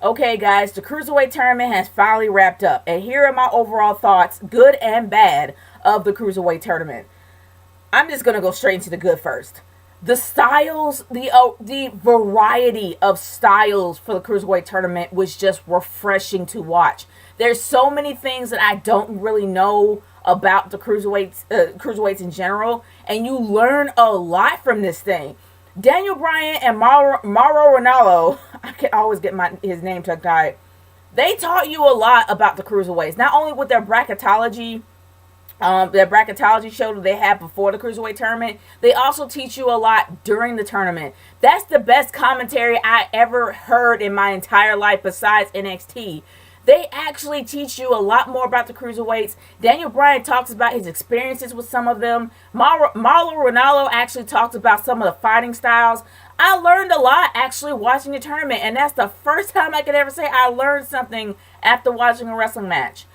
Okay, guys, the Cruiserweight tournament has finally wrapped up, and here are my overall thoughts, good and bad, of the Cruiserweight tournament. I'm just gonna go straight into the good first. The styles, the variety of styles for the Cruiserweight tournament was just refreshing to watch. There's so many things that I don't really know about the cruiserweights in general, and you learn a lot from this thing. Daniel Bryan and Mauro Ronaldo, I can always get his name tongue tied. They taught you a lot about the cruiserweights, not only with their bracketology show that they had before the cruiserweight tournament. They also teach you a lot during the tournament. That's the best commentary I ever heard in my entire life besides NXT. They actually teach you a lot more about the cruiserweights. Daniel Bryan talks about his experiences with some of them. Marlo Ronaldo actually talks about some of the fighting styles. I learned a lot actually watching the tournament, and that's the first time I could ever say I learned something after watching a wrestling match.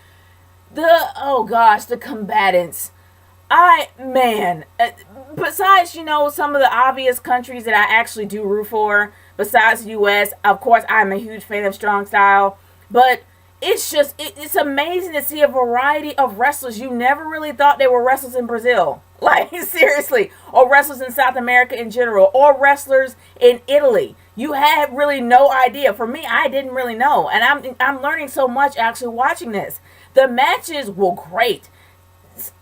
The combatants. Besides, some of the obvious countries that I actually do root for, besides the US, of course, I'm a huge fan of Strong Style, but it's amazing to see a variety of wrestlers. You never really thought they were wrestlers in Brazil. Like, seriously. Or wrestlers in South America in general. Or wrestlers in Italy. You had really no idea. For me, I didn't really know. And I'm learning so much actually watching this. The matches were great.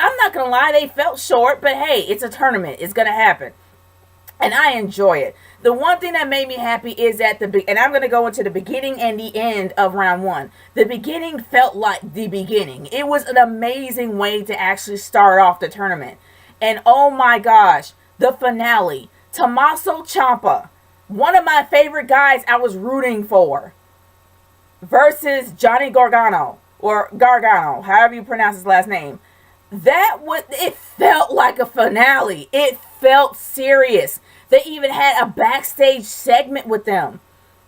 I'm not going to lie, they felt short, but hey, it's a tournament. It's going to happen. And I enjoy it. The one thing that made me happy is and I'm going to go into the beginning and the end of round one. The beginning felt like the beginning. It was an amazing way to actually start off the tournament. And oh my gosh, the finale. Tommaso Ciampa, one of my favorite guys I was rooting for, versus Johnny Gargano, or Gargano, however you pronounce his last name. It felt like a finale. It felt serious. They even had a backstage segment with them.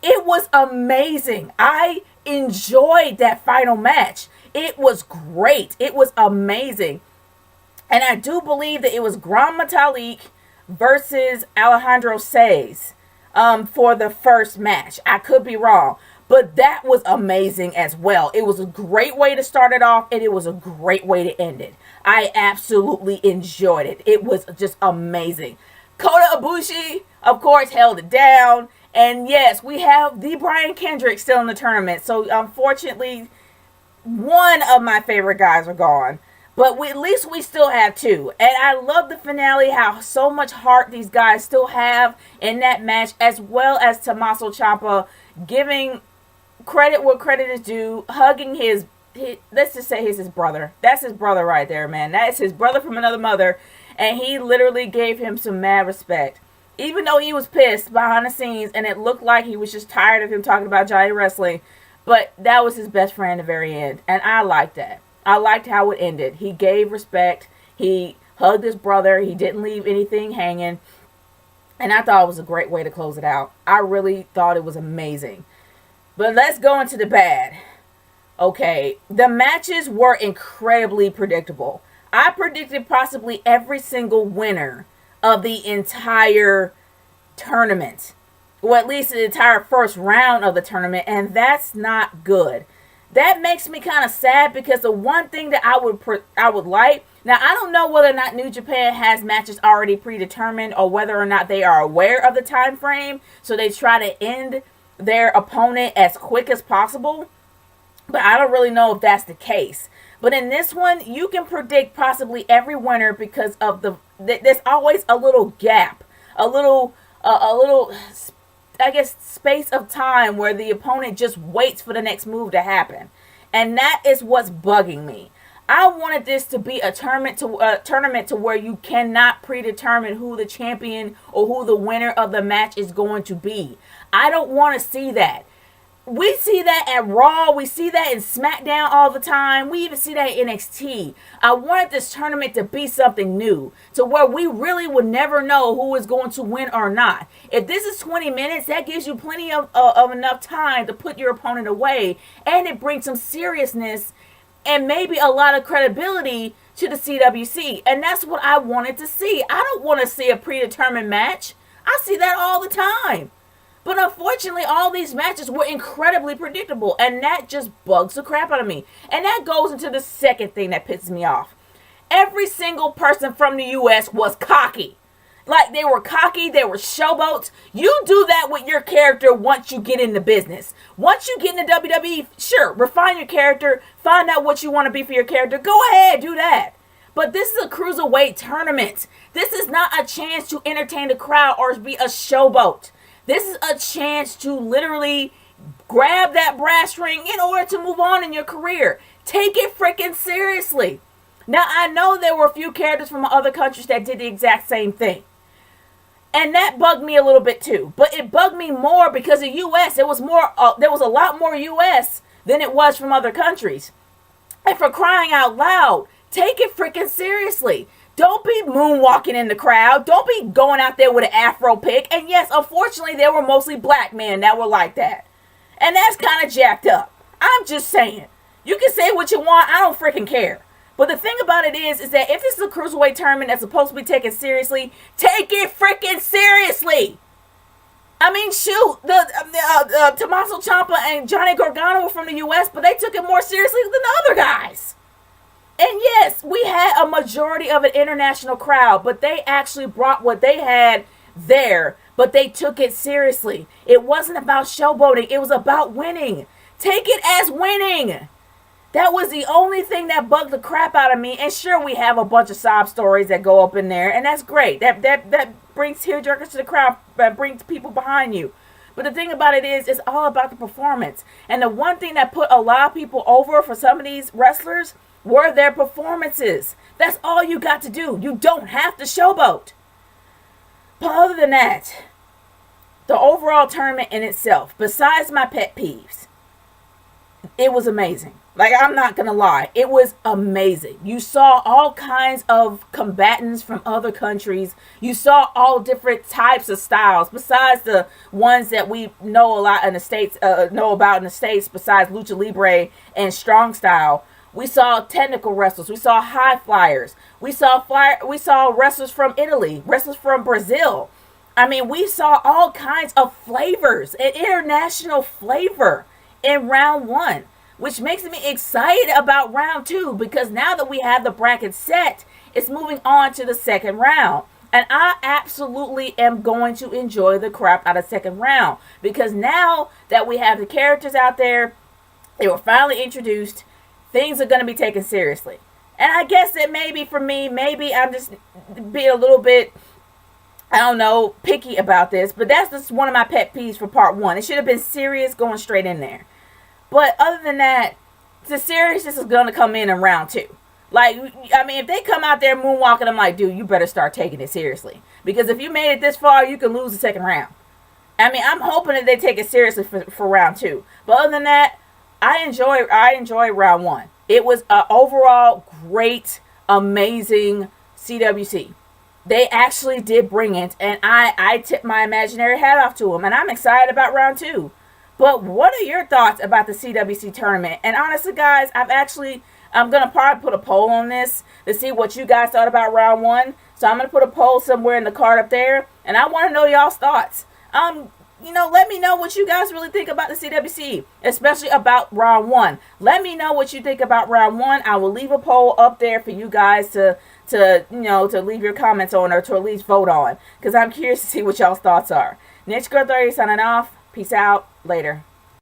It was amazing. I enjoyed that final match. It was great. It was amazing. And I do believe that it was Gran Metalik versus Alejandro Saez for the first match. I could be wrong. But that was amazing as well. It was a great way to start it off, and it was a great way to end it. I absolutely enjoyed it. It was just amazing. Kota Ibushi, of course, held it down. And yes, we have the Brian Kendrick still in the tournament. So unfortunately, one of my favorite guys are gone. But at least we still have two. And I love the finale, how so much heart these guys still have in that match, as well as Tommaso Ciampa giving credit where credit is due, hugging let's just say he's his brother. That's his brother right there, man. That's his brother from another mother. And he literally gave him some mad respect. Even though he was pissed behind the scenes and it looked like he was just tired of him talking about Johnny Wrestling. But that was his best friend at the very end. And I liked that. I liked how it ended. He gave respect. He hugged his brother. He didn't leave anything hanging. And I thought it was a great way to close it out. I really thought it was amazing. But let's go into the bad. Okay, the matches were incredibly predictable. I predicted possibly every single winner of the entire tournament. Or at least the entire first round of the tournament. And that's not good. That makes me kind of sad because the one thing that I would like. Now, I don't know whether or not New Japan has matches already predetermined or whether or not they are aware of the time frame. So they try to end their opponent as quick as possible. But I don't really know if that's the case. But in this one, you can predict possibly every winner because of there's always a little gap, a little, I guess, space of time where the opponent just waits for the next move to happen. And that is what's bugging me. I wanted this to be a tournament to where you cannot predetermine who the champion or who the winner of the match is going to be. I don't want to see that. We see that at Raw. We see that in SmackDown all the time. We even see that in NXT. I wanted this tournament to be something new, to where we really would never know who is going to win or not. If this is 20 minutes, that gives you plenty of enough time to put your opponent away, and it brings some seriousness and maybe a lot of credibility to the CWC. And that's what I wanted to see. I don't want to see a predetermined match. I see that all the time. But unfortunately, all these matches were incredibly predictable, and that just bugs the crap out of me. And that goes into the second thing that pisses me off. Every single person from the US was cocky. Like, they were cocky, they were showboats. You do that with your character once you get in the business. Once you get in the WWE, sure, refine your character, find out what you want to be for your character. Go ahead, do that. But this is a cruiserweight tournament. This is not a chance to entertain the crowd or be a showboat. This is a chance to literally grab that brass ring in order to move on in your career. Take it freaking seriously. Now, I know there were a few characters from other countries that did the exact same thing. And that bugged me a little bit too. But it bugged me more because the U.S., there was a lot more U.S. than it was from other countries. And for crying out loud, take it freaking seriously. Don't be moonwalking in the crowd. Don't be going out there with an afro pick. And yes, unfortunately, there were mostly black men that were like that. And that's kind of jacked up. I'm just saying. You can say what you want. I don't freaking care. But the thing about it is that if this is a cruiserweight tournament that's supposed to be taken seriously, take it freaking seriously. I mean, shoot, Tommaso Ciampa and Johnny Gargano were from the U.S., but they took it more seriously than the other guys. And yes, we had a majority of an international crowd, but they actually brought what they had there, but they took it seriously. It wasn't about showboating. It was about winning. Take it as winning. That was the only thing that bugged the crap out of me. And sure, we have a bunch of sob stories that go up in there, and that's great. That brings tearjerkers to the crowd, that brings people behind you. But the thing about it is, it's all about the performance. And the one thing that put a lot of people over for some of these wrestlers were their performances. That's all you got to do. You don't have to showboat. But other than that, the overall tournament in itself, besides my pet peeves, it was amazing. Like, I'm not going to lie. It was amazing. You saw all kinds of combatants from other countries. You saw all different types of styles besides the ones that we know a lot in the States, know about in the States, besides Lucha Libre and Strong Style. We saw technical wrestlers. We saw high flyers. We saw wrestlers from Italy, wrestlers from Brazil. I mean, we saw all kinds of flavors, an international flavor in round one, which makes me excited about round two, because now that we have the bracket set, it's moving on to the second round. And I absolutely am going to enjoy the crap out of second round, because now that we have the characters out there, they were finally introduced, things are going to be taken seriously. And I guess that maybe for me, maybe I'm just being a little bit, I don't know, picky about this, but that's just one of my pet peeves for part one. It should have been serious going straight in there. But other than that, the seriousness is going to come in round two. Like, I mean, if they come out there moonwalking, I'm like, dude, you better start taking it seriously. Because if you made it this far, you can lose the second round. I mean, I'm hoping that they take it seriously for round two. But other than that, I enjoy round one. It was an overall great, amazing CWC. They actually did bring it, and I tip my imaginary hat off to them, and I'm excited about round two. But what are your thoughts about the CWC tournament? And honestly, guys, I'm going to probably put a poll on this to see what you guys thought about round one. So I'm going to put a poll somewhere in the card up there, and I want to know y'all's thoughts. Let me know what you guys really think about the CWC, especially about round one. Let me know what you think about round one. I will leave a poll up there for you guys to leave your comments on, or to at least vote on, because I'm curious to see what y'all's thoughts are. Naturegirl 30 signing off. Peace out. Later.